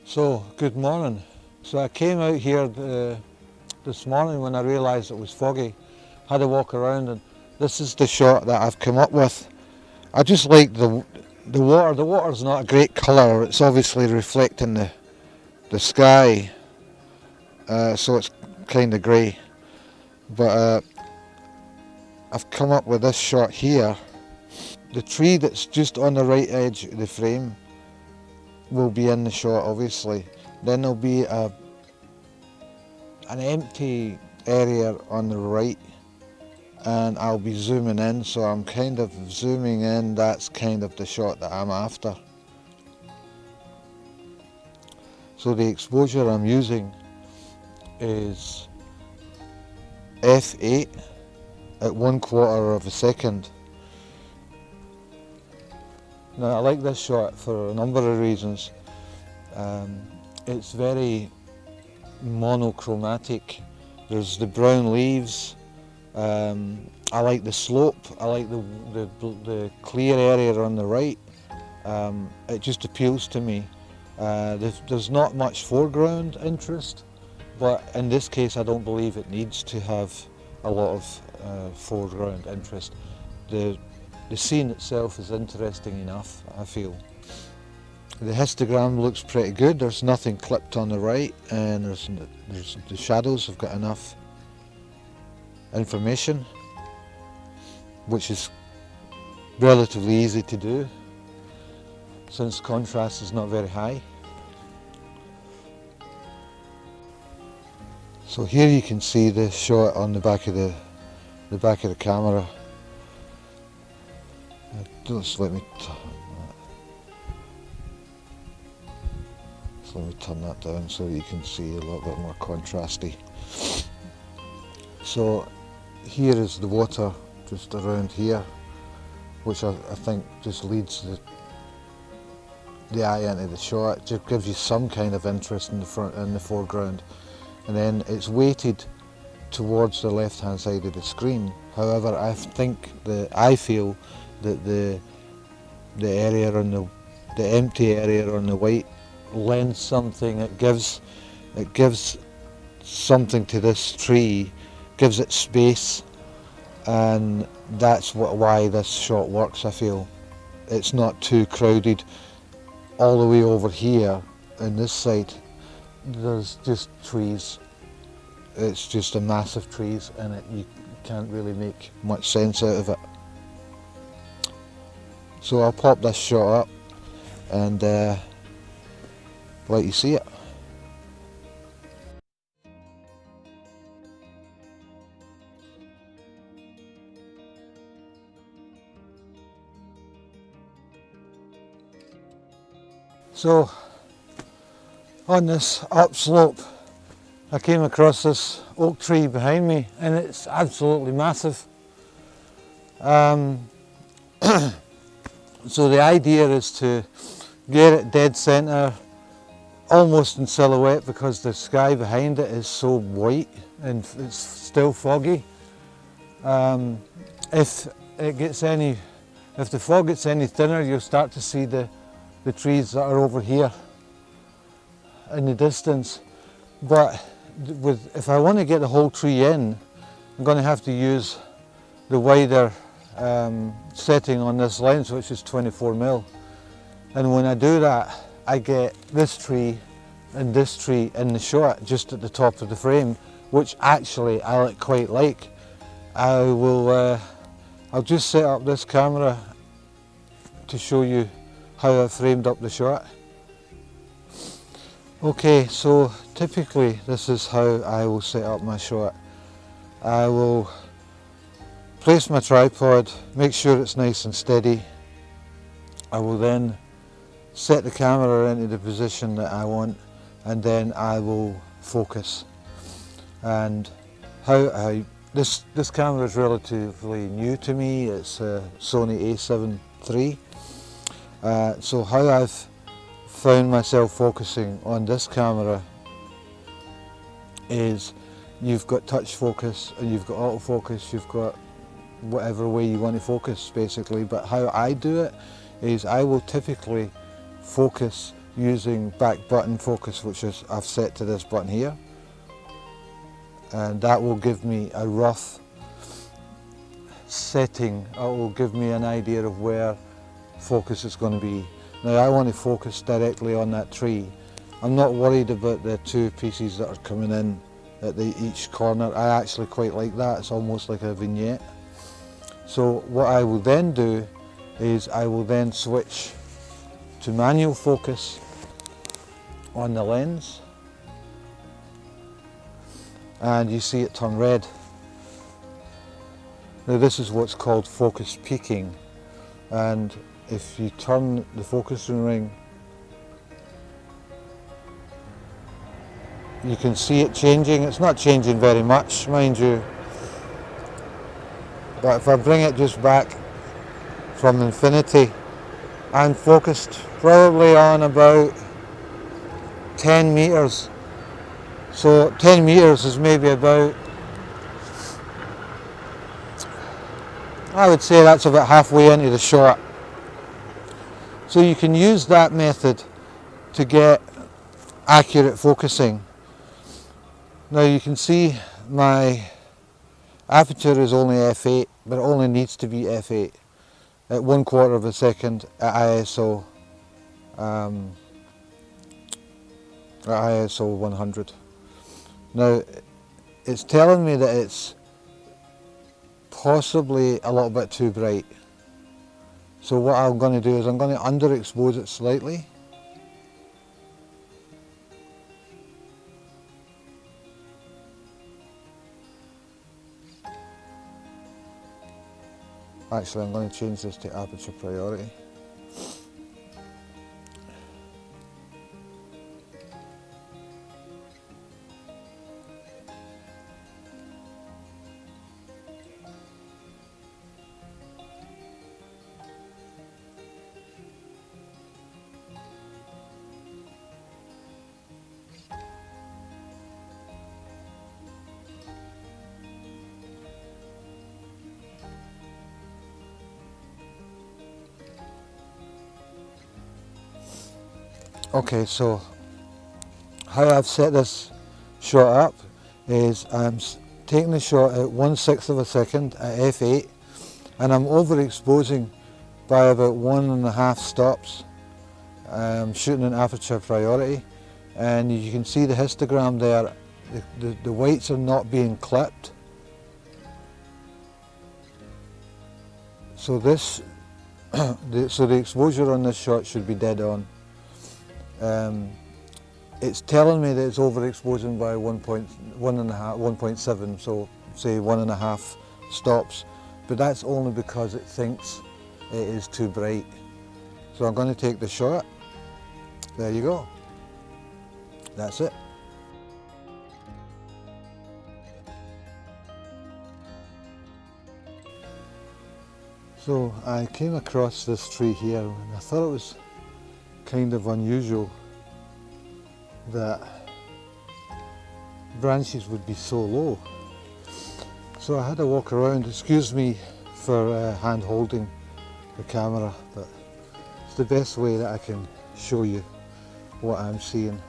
So, good morning. So I came out here this morning when I realised it was foggy, had a walk around, and this is the shot that I've come up with. I just like the water. The water's not a great colour, it's obviously reflecting the sky, so it's kind of grey. But I've come up with this shot here. The tree that's just on the right edge of the frame will be in the shot, obviously. Then there'll be an empty area on the right, and I'll be zooming in, so I'm kind of zooming in. That's kind of the shot that I'm after. So the exposure I'm using is f8 at 1/4 of a second. Now I like this shot for a number of reasons. It's very monochromatic. There's the brown leaves. I like the slope. I like the clear area on the right. It just appeals to me. There's not much foreground interest, but in this case I don't believe it needs to have a lot of foreground interest. The scene itself is interesting enough, I feel. The histogram looks pretty good. There's nothing clipped on the right, and there's the shadows have got enough information, which is relatively easy to do since contrast is not very high. So here you can see the shot on the back of the camera. Just let me turn that down so you can see a little bit more contrasty. So here is the water just around here, which I think just leads the eye into the shot. It just gives you some kind of interest in the foreground, and then it's weighted towards the left hand side of the screen. However, I feel that the area on the empty area on the white lends something. It gives something to this tree, gives it space, and that's why this shot works. I feel it's not too crowded. All the way over here in this side, there's just trees. It's just a massive trees, and you can't really make much sense out of it. So I'll pop this shot up and let you see it. So on this upslope, I came across this oak tree behind me, and it's absolutely massive. So the idea is to get it dead centre, almost in silhouette, because the sky behind it is so white and it's still foggy. If the fog gets any thinner, you'll start to see the trees that are over here in the distance. But if I want to get the whole tree in, I'm going to have to use the wider setting on this lens, which is 24mm. And when I do that, I get this tree and this tree in the shot just at the top of the frame, which actually I quite like. I'll just set up this camera to show you how I framed up the shot. Okay, so typically this is how I will set up my shot. I will place my tripod, make sure it's nice and steady. I will then set the camera into the position that I want, and then I will focus. And this camera is relatively new to me. It's a Sony a7 III. So how I've found myself focusing on this camera is you've got touch focus and you've got autofocus, you've got whatever way you want to focus basically. But how I do it is I will typically focus using back button focus, which is I've set to this button here, and that will give me a rough setting. It will give me an idea of where focus is going to be. Now I want to focus directly on that tree. I'm not worried about the two pieces that are coming in at each corner. I actually quite like that. It's almost like a vignette. So what I will then do is I will then switch to manual focus on the lens, and you see it turn red. Now this is what's called focus peaking, and if you turn the focusing ring, you can see it changing. It's not changing very much, mind you, but if I bring it just back from infinity, I'm focused probably on about 10 meters. So 10 meters is maybe about, I would say that's about halfway into the shot. So you can use that method to get accurate focusing. Now you can see my aperture is only f8, but it only needs to be f8 at 1/4 of a second at ISO 100. Now it's telling me that it's possibly a little bit too bright. So what I'm going to do is I'm going to underexpose it slightly. Actually, I'm going to change this to aperture priority. Okay, so how I've set this shot up is I'm taking the shot at 1/6 of a second at f8, and I'm overexposing by about 1.5 stops. I'm shooting in aperture priority, and you can see the histogram there. The whites are not being clipped. So this, so the exposure on this shot should be dead on. It's telling me that it's overexposing by 1.7, so say 1.5 stops, but that's only because it thinks it is too bright. So I'm going to take the shot. There you go. That's it. So I came across this tree here, and I thought it was kind of unusual that branches would be so low. So I had to walk around. Excuse me for hand holding the camera, but it's the best way that I can show you what I'm seeing.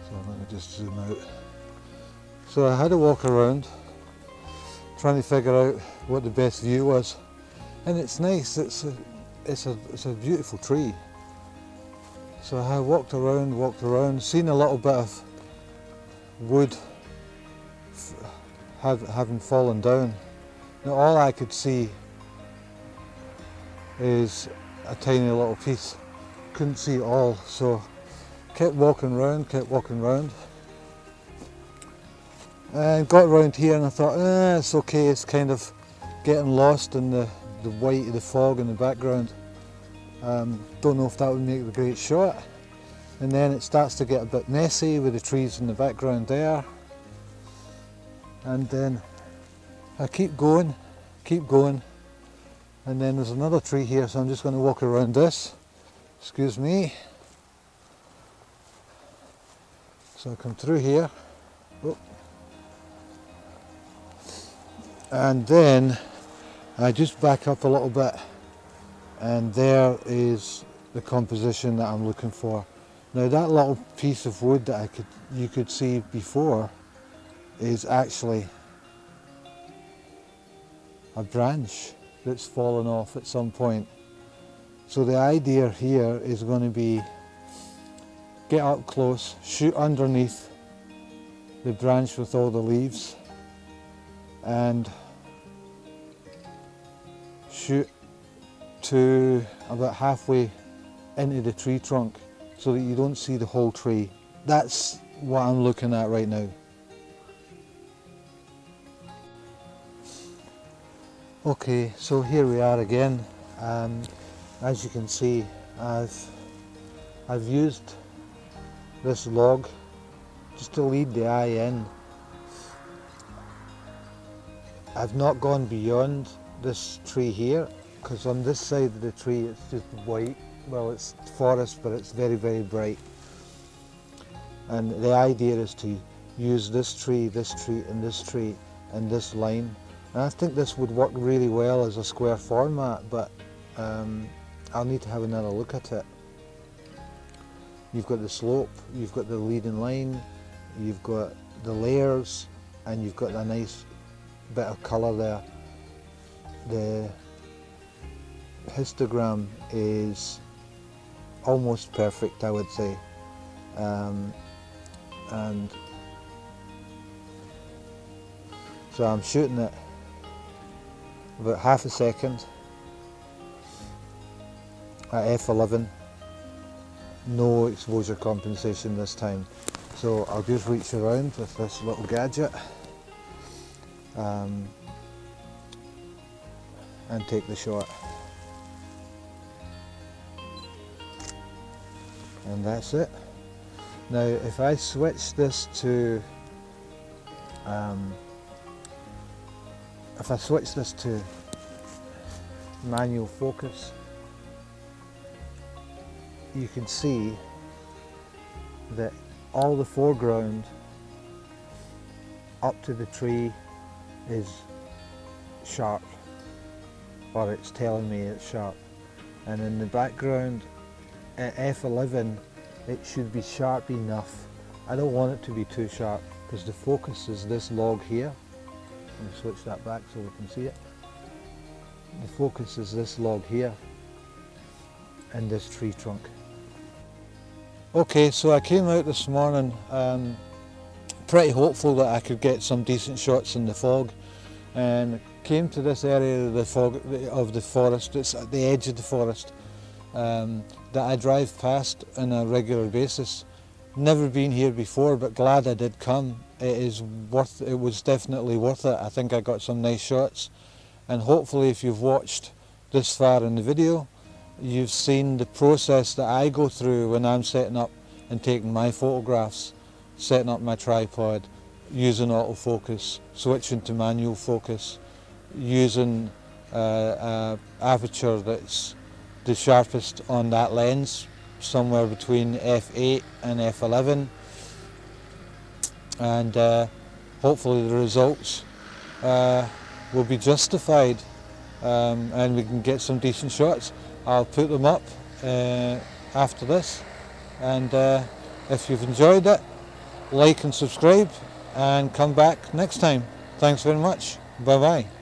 So let me just zoom out. So I had to walk around trying to figure out what the best view was, and it's nice. It's a beautiful tree. So I walked around, seen a little bit of wood having fallen down. Now all I could see is a tiny little piece. Couldn't see it all, so kept walking around, and got around here, and I thought, it's okay. It's kind of getting lost in the white of the fog in the background. Don't know if that would make the great shot. And then it starts to get a bit messy with the trees in the background there. And then I keep going, and then there's another tree here, so I'm just going to walk around this. Excuse me. So I come through here. Oh. And then I just back up a little bit, and there is the composition that I'm looking for. Now that little piece of wood that you could see before is actually a branch that's fallen off at some point. So the idea here is going to be get up close, shoot underneath the branch with all the leaves, and shoot to about halfway into the tree trunk so that you don't see the whole tree. That's what I'm looking at right now. Okay, so here we are again. As you can see, I've used this log just to lead the eye in. I've not gone beyond this tree here, because on this side of the tree it's just white. Well, it's forest, but it's very, very bright. And the idea is to use this tree, and this line. And I think this would work really well as a square format, but I'll need to have another look at it. You've got the slope, you've got the leading line, you've got the layers, and you've got a nice bit of colour there. The histogram is almost perfect, I would say. And so I'm shooting it about half a second at f11. No exposure compensation this time. So I'll just reach around with this little gadget and take the shot. And that's it. Now if I switch this to manual focus, you can see that all the foreground up to the tree is sharp, or it's telling me it's sharp, and in the background at f11 it should be sharp enough. I don't want it to be too sharp because the focus is this log here. Let me switch that back so we can see it. The focus is this log here and this tree trunk. Okay, so I came out this morning pretty hopeful that I could get some decent shots in the fog, and came to this area of the forest. It's at the edge of the forest that I drive past on a regular basis. Never been here before, but glad I did come. It was definitely worth it. I think I got some nice shots, and hopefully if you've watched this far in the video, you've seen the process that I go through when I'm setting up and taking my photographs, setting up my tripod, using autofocus, switching to manual focus, using aperture that's the sharpest on that lens, somewhere between f8 and f11, and hopefully the results will be justified, and we can get some decent shots. I'll put them up after this, and if you've enjoyed it, like and subscribe and come back next time. Thanks very much. Bye bye.